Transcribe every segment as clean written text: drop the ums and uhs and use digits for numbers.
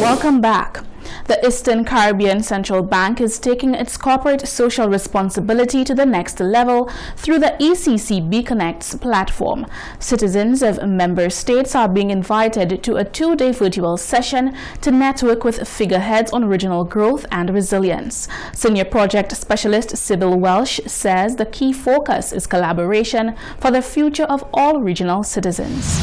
Welcome back. The Eastern Caribbean Central Bank is taking its corporate social responsibility to the next level through the ECCB Connects platform. Citizens of member states are being invited to a 2-day virtual session to network with figureheads on regional growth and resilience. Senior Project Specialist Sybil Welsh says the key focus is collaboration for the future of all regional citizens.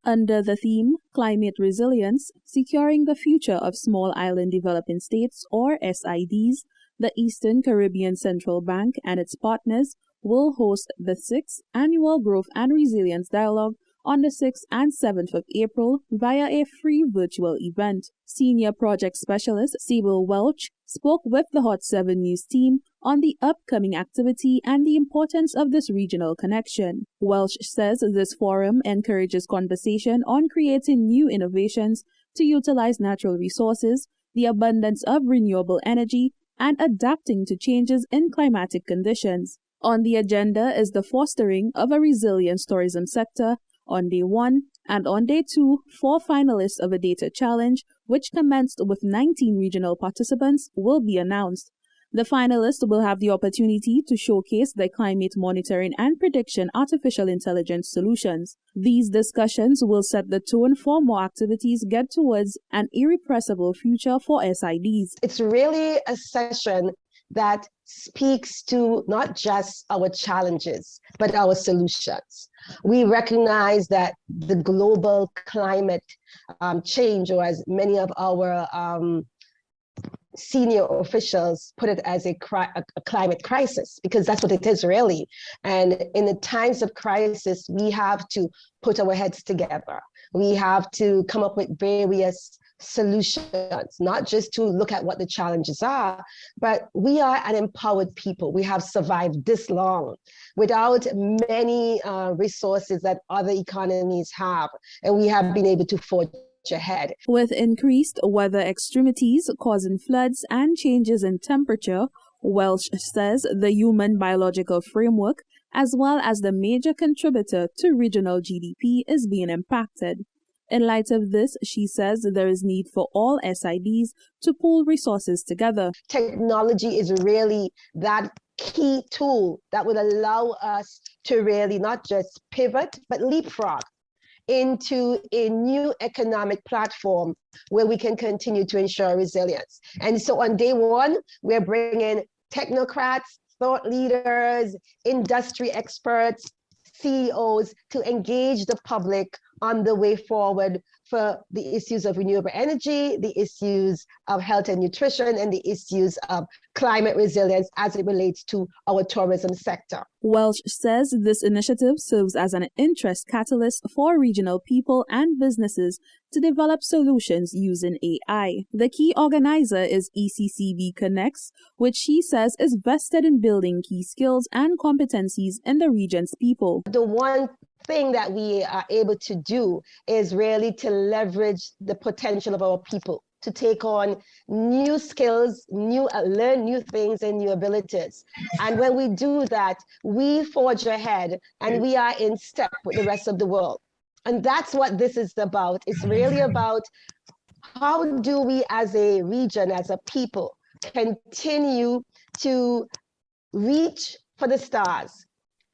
Under the theme Climate Resilience, Securing the Future of Small Island Developing States, or SIDs, the Eastern Caribbean Central Bank and its partners will host the 6th Annual Growth and Resilience Dialogue on the 6th and 7th of April via a free virtual event. Senior Project Specialist Sybil Welch spoke with the Hot 7 News team on the upcoming activity and the importance of this regional connection. Welch says this forum encourages conversation on creating new innovations to utilize natural resources, the abundance of renewable energy, and adapting to changes in climatic conditions. On the agenda is the fostering of a resilient tourism sector on day 1, and on day 2, 4 finalists of a data challenge, which commenced with 19 regional participants, will be announced. The finalists will have the opportunity to showcase their climate monitoring and prediction artificial intelligence solutions. These discussions will set the tone for more activities get towards an irrepressible future for SIDs. It's really a session that speaks to not just our challenges, but our solutions. We recognize that the global climate change, or as many of our senior officials put it, as a climate crisis, because that's what it is really. And in the times of crisis, we have to put our heads together. We have to come up with various solutions, not just to look at what the challenges are, but we are an empowered people. We have survived this long without many resources that other economies have, and we have been able to forge ahead. With increased weather extremities causing floods and changes in temperature, Welsh says the human biological framework, as well as the major contributor to regional GDP, is being impacted. In light of this, she says there is need for all SIDs to pool resources together. Technology is really that key tool that will allow us to really not just pivot, but leapfrog into a new economic platform where we can continue to ensure resilience. And so on day 1, we're bringing technocrats, thought leaders, industry experts, CEOs to engage the public on the way forward for the issues of renewable energy, the issues of health and nutrition, and the issues of climate resilience as it relates to our tourism sector. Welsh says this initiative serves as an interest catalyst for regional people and businesses to develop solutions using AI. The key organizer is ECCB Connects, which she says is vested in building key skills and competencies in the region's people. The one thing that we are able to do is really to leverage the potential of our people to take on new skills, learn new things and new abilities. And when we do that, we forge ahead and we are in step with the rest of the world. And that's what this is about. It's really about how do we as a region, as a people, continue to reach for the stars,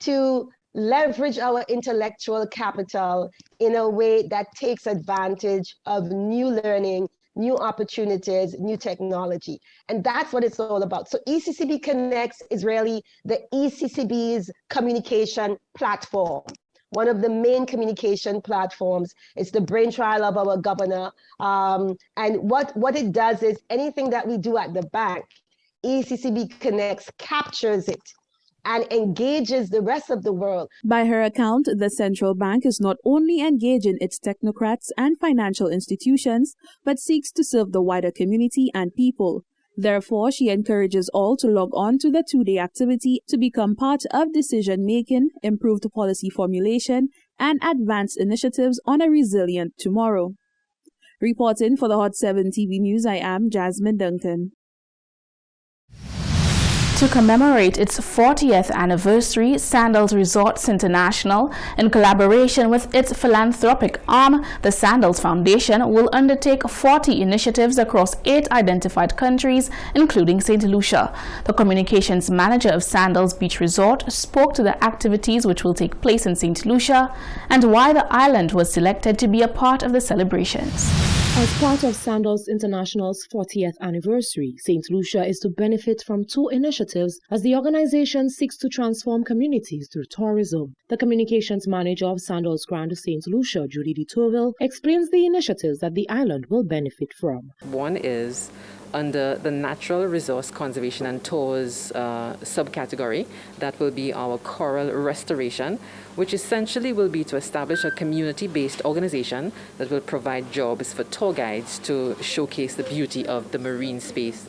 to leverage our intellectual capital in a way that takes advantage of new learning, new opportunities, new technology. And that's what it's all about. So ECCB Connects is really the ECCB's communication platform. One of the main communication platforms. It's the brainchild of our governor. And what it does is anything that we do at the bank, ECCB Connects captures it and engages the rest of the world. By her account, the central bank is not only engaging its technocrats and financial institutions, but seeks to serve the wider community and people. Therefore, she encourages all to log on to the 2-day activity to become part of decision-making, improved policy formulation, and advanced initiatives on a resilient tomorrow. Reporting for the Hot 7 TV News, I am Jasmine Duncan. To commemorate its 40th anniversary, Sandals Resorts International, in collaboration with its philanthropic arm, the Sandals Foundation, will undertake 40 initiatives across 8 identified countries, including St. Lucia. The communications manager of Sandals Beach Resort spoke to the activities which will take place in St. Lucia and why the island was selected to be a part of the celebrations. As part of Sandals International's 40th anniversary, St. Lucia is to benefit from 2 initiatives as the organization seeks to transform communities through tourism. The communications manager of Sandals Grand St. Lucia, Judy de Tourville, explains the initiatives that the island will benefit from. One is under the Natural Resource Conservation and Tours subcategory. That will be our coral restoration, which essentially will be to establish a community-based organization that will provide jobs for tour guides to showcase the beauty of the marine space,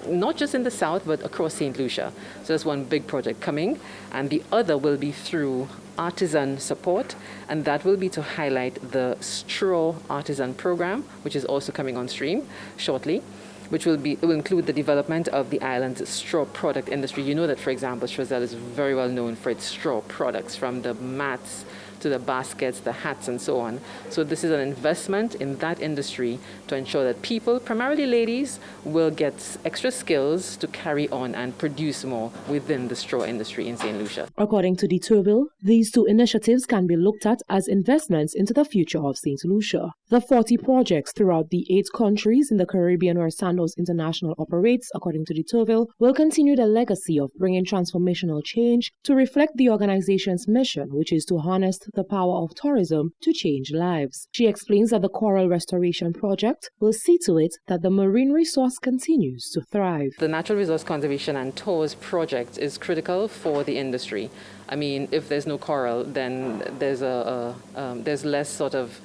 not just in the south, but across St. Lucia. So that's one big project coming, and the other will be through artisan support, and that will be to highlight the straw artisan program, which is also coming on stream shortly, which will include the development of the island's straw product industry. You know that, for example, Choiseul is very well known for its straw products, from the mats to the baskets, the hats, and so on. So this is an investment in that industry to ensure that people, primarily ladies, will get extra skills to carry on and produce more within the straw industry in St. Lucia. According to de Tourville, these 2 initiatives can be looked at as investments into the future of St. Lucia. The 40 projects throughout the 8 countries in the Caribbean where Sandals International operates, according to de Tourville, will continue the legacy of bringing transformational change to reflect the organization's mission, which is to harness the power of tourism to change lives. She explains that the Coral Restoration Project will see to it that the marine resource continues to thrive. The Natural Resource Conservation and Tours project is critical for the industry. I mean, if there's no coral, then there's less sort of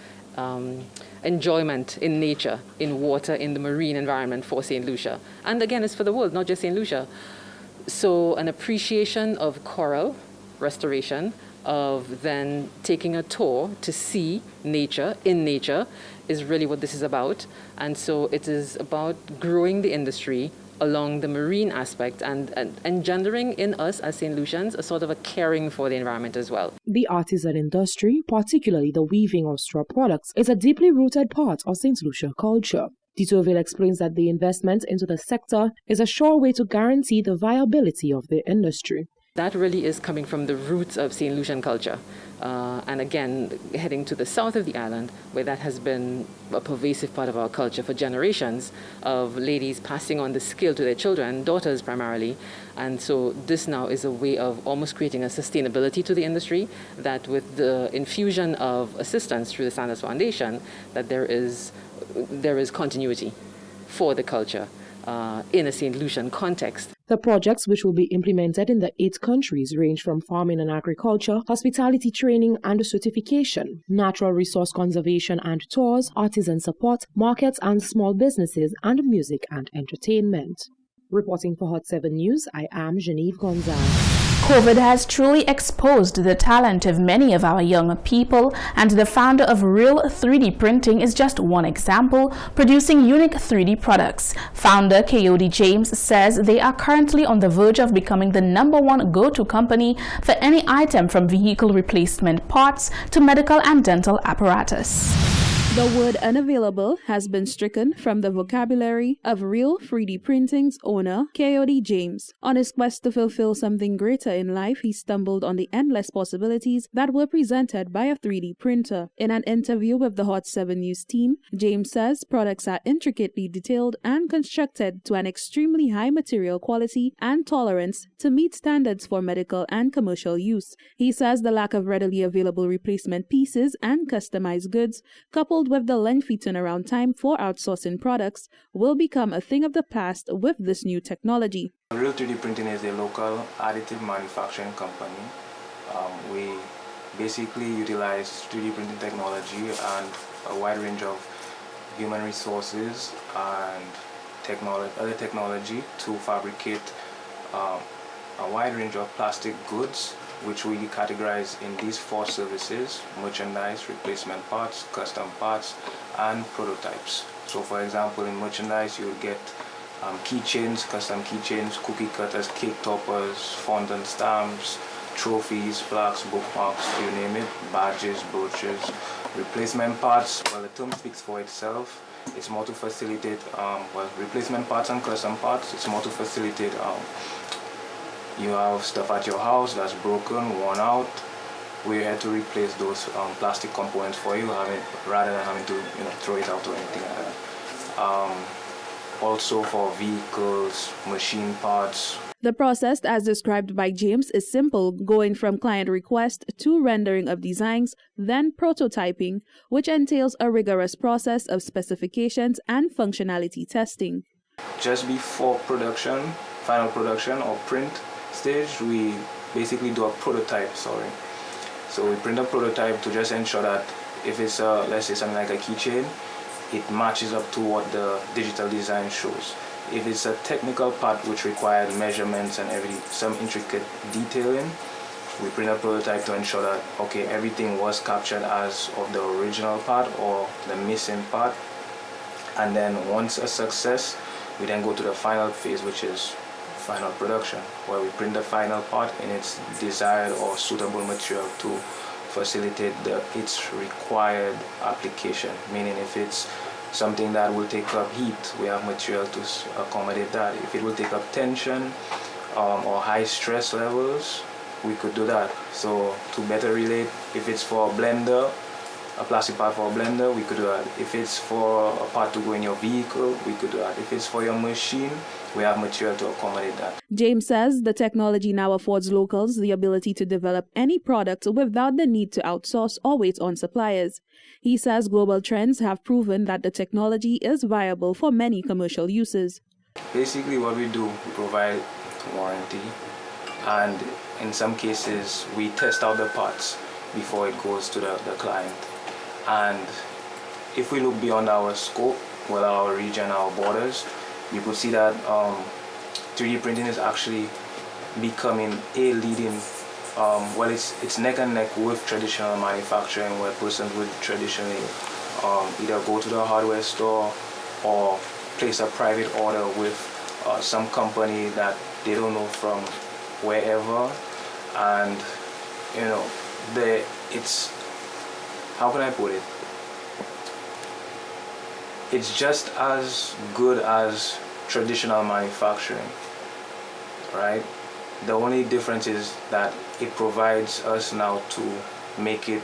enjoyment in nature, in water, in the marine environment for St. Lucia. And again, it's for the world, not just St. Lucia. So an appreciation of coral restoration, of then taking a tour to see nature, in nature, is really what this is about. And so it is about growing the industry along the marine aspect and engendering in us as St. Lucians a sort of a caring for the environment as well. The artisan industry, particularly the weaving of straw products, is a deeply rooted part of St. Lucia culture. De Tourville explains that the investment into the sector is a sure way to guarantee the viability of the industry. That really is coming from the roots of St. Lucian culture. And again, heading to the south of the island, where that has been a pervasive part of our culture for generations, of ladies passing on the skill to their children, daughters primarily. And so this now is a way of almost creating a sustainability to the industry, that with the infusion of assistance through the Sandals Foundation, that there is continuity for the culture in a St. Lucian context. The projects which will be implemented in the 8 countries range from farming and agriculture, hospitality training and certification, natural resource conservation and tours, artisan support, markets and small businesses, and music and entertainment. Reporting for Hot 7 News, I am Genevieve Gonzalez. COVID has truly exposed the talent of many of our young people, and the founder of Real 3D Printing is just one example, producing unique 3D products. Founder Kayode James says they are currently on the verge of becoming the #1 go-to company for any item from vehicle replacement parts to medical and dental apparatus. The word unavailable has been stricken from the vocabulary of Real 3D Printing's owner, Kayode James. On his quest to fulfill something greater in life, he stumbled on the endless possibilities that were presented by a 3D printer. In an interview with the Hot 7 News team, James says products are intricately detailed and constructed to an extremely high material quality and tolerance to meet standards for medical and commercial use. He says the lack of readily available replacement pieces and customized goods, coupled with the lengthy turnaround time for outsourcing products, will become a thing of the past with this new technology. Real 3D Printing is a local additive manufacturing company. We basically utilize 3D printing technology and a wide range of human resources and other technology to fabricate a wide range of plastic goods, which we categorize in these 4 services: merchandise, replacement parts, custom parts, and prototypes. So for example, in merchandise, you will get keychains, custom keychains, cookie cutters, cake toppers, fondant stamps, trophies, plaques, bookmarks, you name it, badges, brooches, replacement parts. Well, the term speaks for itself. It's more to facilitate, replacement parts and custom parts. It's more to facilitate, you have stuff at your house that's broken, worn out. We're here to replace those plastic components for you, rather than having to throw it out or anything like that. Also for vehicles, machine parts. The process, as described by James, is simple, going from client request to rendering of designs, then prototyping, which entails a rigorous process of specifications and functionality testing. Just before production, final production or print stage, we basically do a prototype, So we print a prototype to just ensure that if it's, let's say something like a keychain, it matches up to what the digital design shows. If it's a technical part which required measurements and some intricate detailing, we print a prototype to ensure that, okay, everything was captured as of the original part or the missing part. And then once a success, we then go to the final phase, which is final production, where we print the final part in its desired or suitable material to facilitate its required application. Meaning if it's something that will take up heat, we have material to accommodate that. If it will take up tension or high stress levels, we could do that. So to better relate, if it's for a blender, a plastic part for a blender, we could do that. If it's for a part to go in your vehicle, we could do that. If it's for your machine, we have material to accommodate that. James says the technology now affords locals the ability to develop any product without the need to outsource or wait on suppliers. He says global trends have proven that the technology is viable for many commercial uses. Basically what we do, we provide warranty, and in some cases we test out the parts before it goes to the client. And if we look beyond our scope, well, our region, our borders, you could see that 3D printing is actually becoming a leading, it's neck and neck with traditional manufacturing, where persons would traditionally either go to the hardware store or place a private order with some company that they don't know from wherever. And it's, how can I put it? It's just as good as traditional manufacturing, right? The only difference is that it provides us now to make it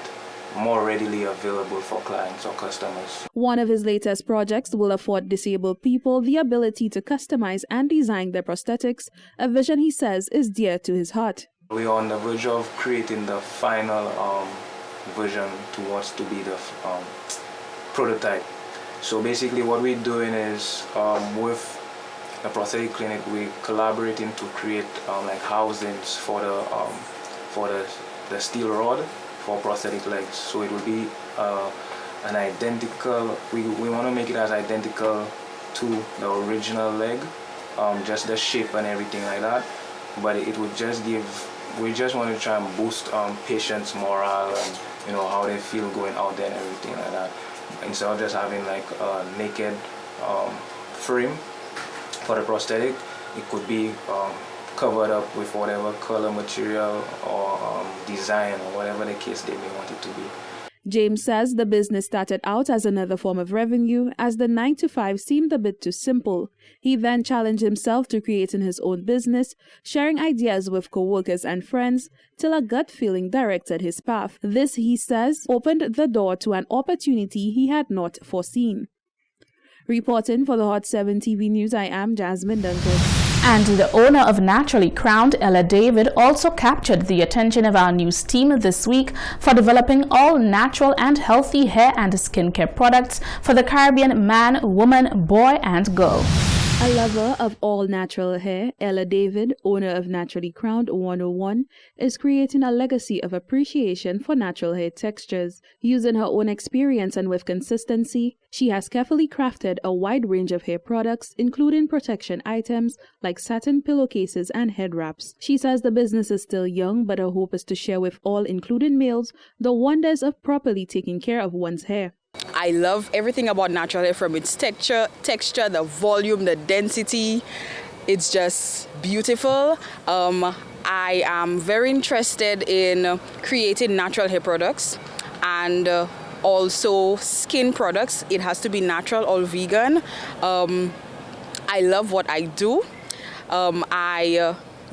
more readily available for clients or customers. One of his latest projects will afford disabled people the ability to customize and design their prosthetics, a vision he says is dear to his heart. We are on the verge of creating the final version towards to be the prototype. So basically what we're doing is with the prosthetic clinic, we're collaborating to create like housings for the steel rod for prosthetic legs. So it will be an identical, we want to make it as identical to the original leg, just the shape and everything like that. But it would just we just want to try and boost patients' morale and how they feel going out there and everything like that. Instead of just having like a naked frame for the prosthetic, it could be covered up with whatever color, material, or design, or whatever the case they may want it to be. James says the business started out as another form of revenue, as the 9-to-5 seemed a bit too simple. He then challenged himself to creating his own business, sharing ideas with co-workers and friends, till a gut feeling directed his path. This, he says, opened the door to an opportunity he had not foreseen. Reporting for the Hot 7 TV News, I am Jasmine Duncan. And the owner of Naturally Crowned, Ella David, also captured the attention of our news team this week for developing all natural and healthy hair and skincare products for the Caribbean man, woman, boy, and girl. A lover of all natural hair, Ella David, owner of Naturally Crowned 101, is creating a legacy of appreciation for natural hair textures. Using her own experience and with consistency, she has carefully crafted a wide range of hair products, including protection items like satin pillowcases and head wraps. She says the business is still young, but her hope is to share with all, including males, the wonders of properly taking care of one's hair. I love everything about natural hair, from its texture, the volume, the density. It's just beautiful. I am very interested in creating natural hair products and also skin products. It has to be natural or vegan. I love what I do.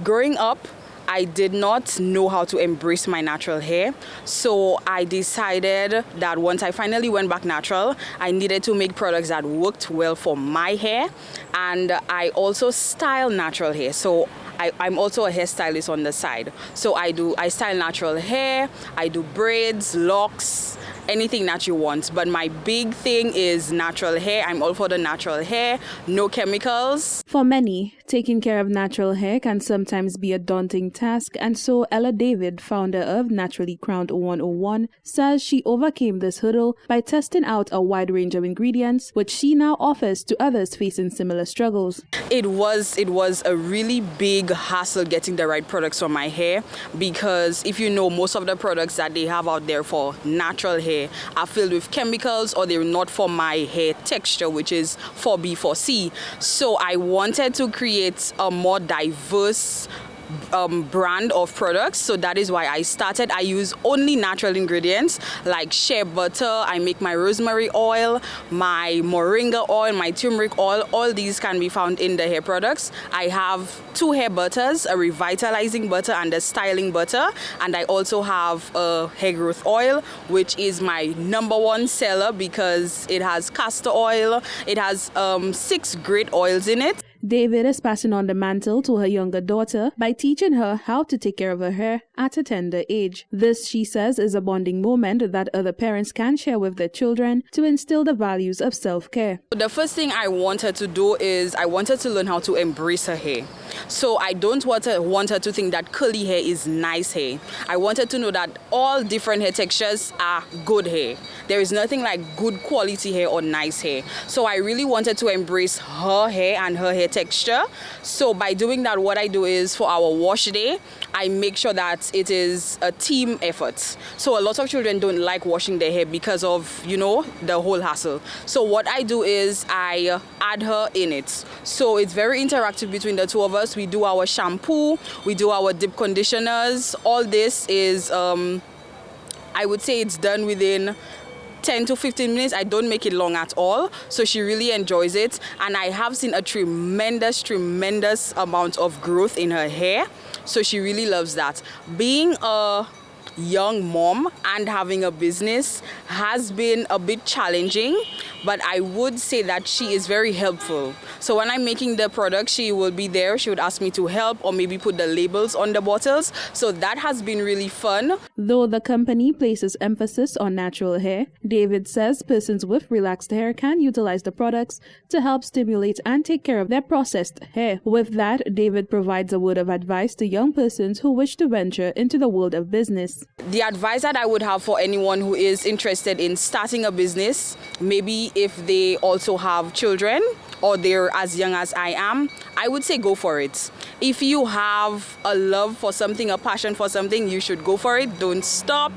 Growing up, I did not know how to embrace my natural hair. So I decided that once I finally went back natural, I needed to make products that worked well for my hair. And I also style natural hair. So I'm also a hairstylist on the side. So I style natural hair, I do braids, locks, anything that you want. But my big thing is natural hair. I'm all for the natural hair, no chemicals. For many, taking care of natural hair can sometimes be a daunting task, and so Ella David, founder of Naturally Crowned 101, says she overcame this hurdle by testing out a wide range of ingredients, which she now offers to others facing similar struggles. It was a really big hassle getting the right products for my hair, because if you know, most of the products that they have out there for natural hair are filled with chemicals, or they're not for my hair texture, which is 4B, 4C. So I wanted to create a more diverse brand of products. So that is why I started. I use only natural ingredients like shea butter. I make my rosemary oil, my moringa oil, my turmeric oil. All these can be found in the hair products. I have 2 hair butters, a revitalizing butter and a styling butter. And I also have a hair growth oil, which is my #1 seller because it has castor oil. It has 6 great oils in it. David is passing on the mantle to her younger daughter by teaching her how to take care of her hair at a tender age. This, she says, is a bonding moment that other parents can share with their children to instill the values of self-care. The first thing I want her to do is I want her to learn how to embrace her hair. So I don't want her to think that curly hair is nice hair. I want her to know that all different hair textures are good hair. There is nothing like good quality hair or nice hair. So I really wanted to embrace her hair and her hair texture. So by doing that, what I do is for our wash day, I make sure that it is a team effort. So a lot of children don't like washing their hair because of, the whole hassle. So what I do is I add her in it. So it's very interactive between the two of us. We do our shampoo, we do our deep conditioners. All this is, I would say it's done within 10 to 15 minutes. I don't make it long at all. So she really enjoys it. And I have seen a tremendous amount of growth in her hair. So she really loves that. Being a young mom and having a business has been a bit challenging, but I would say that she is very helpful. So when I'm making the product, she will be there. She would ask me to help or maybe put the labels on the bottles. So that has been really fun. Though the company places emphasis on natural hair, David says persons with relaxed hair can utilize the products to help stimulate and take care of their processed hair. With that, David provides a word of advice to young persons who wish to venture into the world of business. The advice that I would have for anyone who is interested in starting a business, maybe if they also have children or they're as young as I am, I would say go for it. If you have a love for something, a passion for something, you should go for it. Don't stop.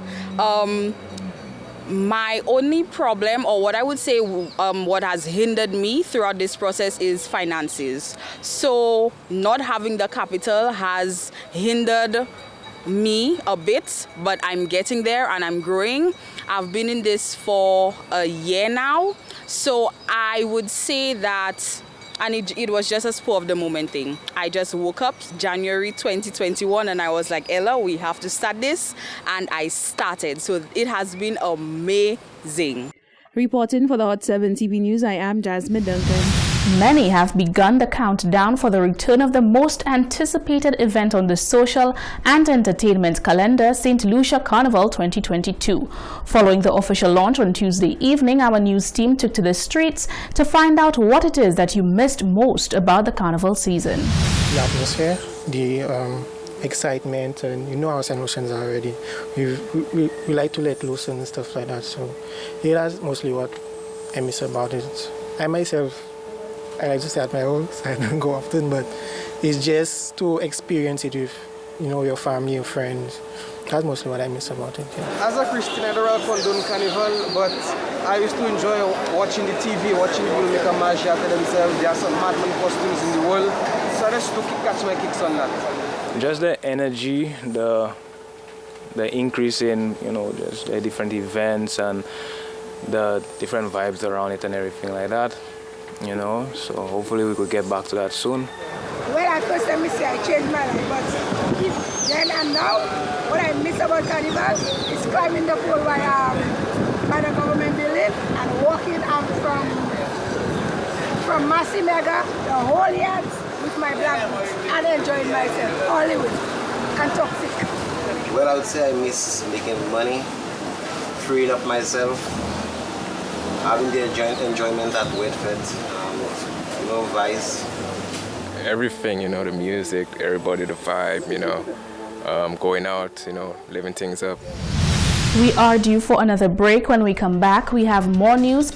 My only problem, or what I would say what has hindered me throughout this process, is finances. So not having the capital has hindered me a bit, but I'm getting there and I'm growing. I've been in this for a year now, so I would say that, and it was just a spur of the moment thing. I just woke up January 2021 and I was like, Ella, we have to start this, and I started. So it has been amazing. Reporting for the Hot 7 TV News, I am Jasmine Duncan. Many have begun the countdown for the return of the most anticipated event on the social and entertainment calendar, St. Lucia Carnival 2022. Following the official launch on Tuesday evening, our news team took to the streets to find out what it is that you missed most about the carnival season. The atmosphere, the excitement, and our St. Lucians are already. We like to let loose and stuff like that, so that's mostly what I miss about it. I myself, I like to stay at my house. I don't go often, but it's just to experience it with, your family and friends, That's mostly what I miss about it. Yeah. As a Christian, I don't condone carnival, but I used to enjoy watching the TV, watching people make a march after themselves. There are some madman costumes in the world, so I just catch my kicks on that. Just the energy, the increase in, just the different events and the different vibes around it and everything like that, so hopefully we could get back to that soon. Well, at first I say I changed my life, but then and now, what I miss about carnival is climbing the pole by the government building and walking out from Massey Mega, the whole yard with my black boots and enjoying myself, Hollywood and toxic. Well, I would say I miss making money, freeing up myself, having the enjoyment at Whitford, Vice. Everything, the music, everybody, the vibe, going out, living things up. We are due for another break. When we come back, we have more news.